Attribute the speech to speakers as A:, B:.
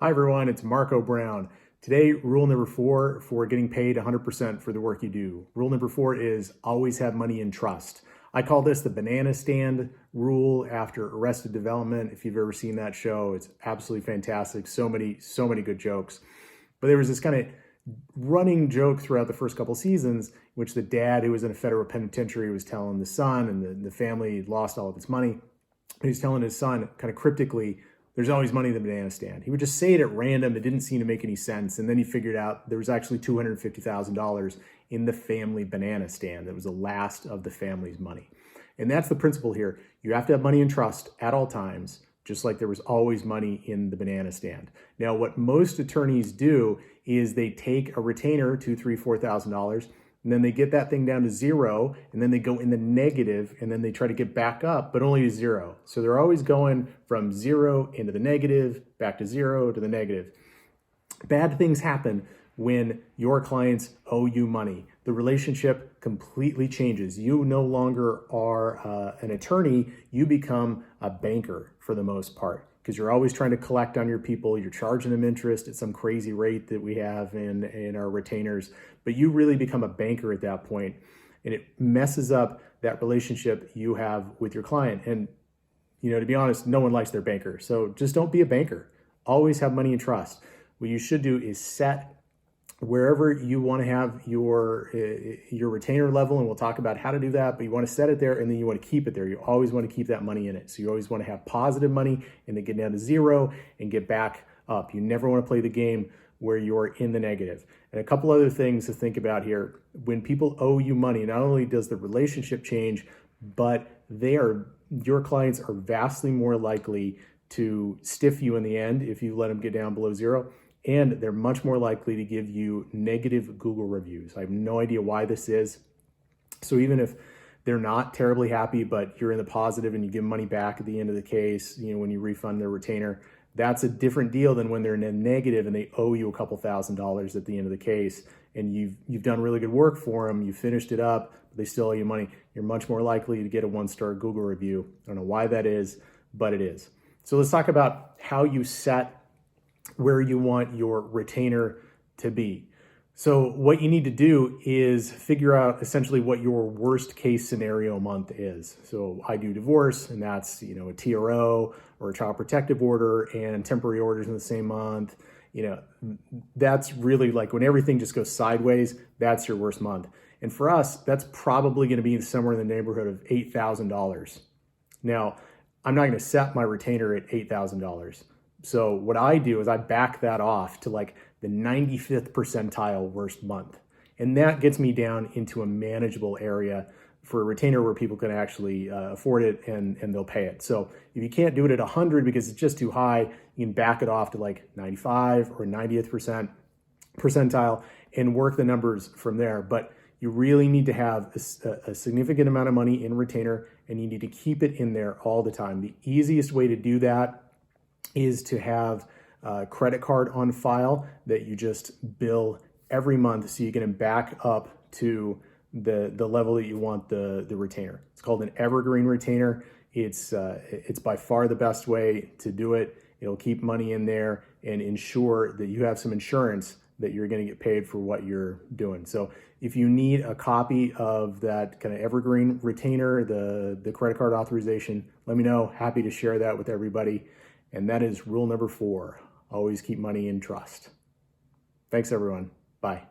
A: Hi everyone, it's Marco Brown. Today, rule number 4 for getting paid 100% for the work you do. Rule number 4 is always have money in trust. I call this the banana stand rule after Arrested Development. If you've ever seen that show, it's absolutely fantastic. So many good jokes. But there was this kind of running joke throughout the first couple seasons, in which the dad who was in a federal penitentiary was telling the son, and the family lost all of its money. He was telling his son kind of cryptically, there's always money in the banana stand. He would just say it at random. It didn't seem to make any sense. And then he figured out there was actually $250,000 in the family banana stand. That was the last of the family's money. And that's the principle here. You have to have money in trust at all times, just like there was always money in the banana stand. Now, what most attorneys do is they take a retainer, $2,000, $3,000, $4,000, and then they get that thing down to zero, and then they go in the negative, and then they try to get back up, but only to zero. So they're always going from zero into the negative, back to zero to the negative. Bad things happen when your clients owe you money. The relationship completely changes. You no longer are an attorney, you become a banker for the most part, because you're always trying to collect on your people. You're charging them interest at some crazy rate that we have in our retainers, but you really become a banker at that point, and it messes up that relationship you have with your client. And, to be honest, no one likes their banker. So just don't be a banker. Always have money in trust. What you should do is set wherever you want to have your retainer level, and we'll talk about how to do that, but you want to set it there, and then you want to keep it there. You always want to keep that money in it. So you always want to have positive money and then get down to zero and get back up. You never want to play the game where you're in the negative. And a couple other things to think about here. When people owe you money, not only does the relationship change, but your clients are vastly more likely to stiff you in the end if you let them get down below zero. And they're much more likely to give you negative Google reviews. I have no idea why this is. So even if they're not terribly happy, but you're in the positive and you give them money back at the end of the case, when you refund their retainer, that's a different deal than when they're in a negative and they owe you a couple $1,000s at the end of the case, and you've done really good work for them, you finished it up, but they still owe you money. You're much more likely to get a 1-star Google review. I don't know why that is, but it is. So let's talk about how you set where you want your retainer to be. So what you need to do is figure out essentially what your worst case scenario month is. So I do divorce, and that's, a TRO or a child protective order and temporary orders in the same month. That's really like when everything just goes sideways, that's your worst month. And for us, that's probably going to be somewhere in the neighborhood of $8,000. Now, I'm not going to set my retainer at $8,000. So what I do is I back that off to like the 95th percentile worst month. And that gets me down into a manageable area for a retainer where people can actually afford it and they'll pay it. So if you can't do it at 100 because it's just too high, you can back it off to like 95 or 90th percentile and work the numbers from there. But you really need to have a significant amount of money in retainer, and you need to keep it in there all the time. The easiest way to do that is to have a credit card on file that you just bill every month, so you get them back up to the level that you want the retainer. It's called an evergreen retainer. It's by far the best way to do it. It'll keep money in there and ensure that you have some insurance that you're going to get paid for what you're doing. So if you need a copy of that kind of evergreen retainer, the credit card authorization, let me know. Happy to share that with everybody. And that is rule number 4. Always keep money in trust. Thanks, everyone. Bye.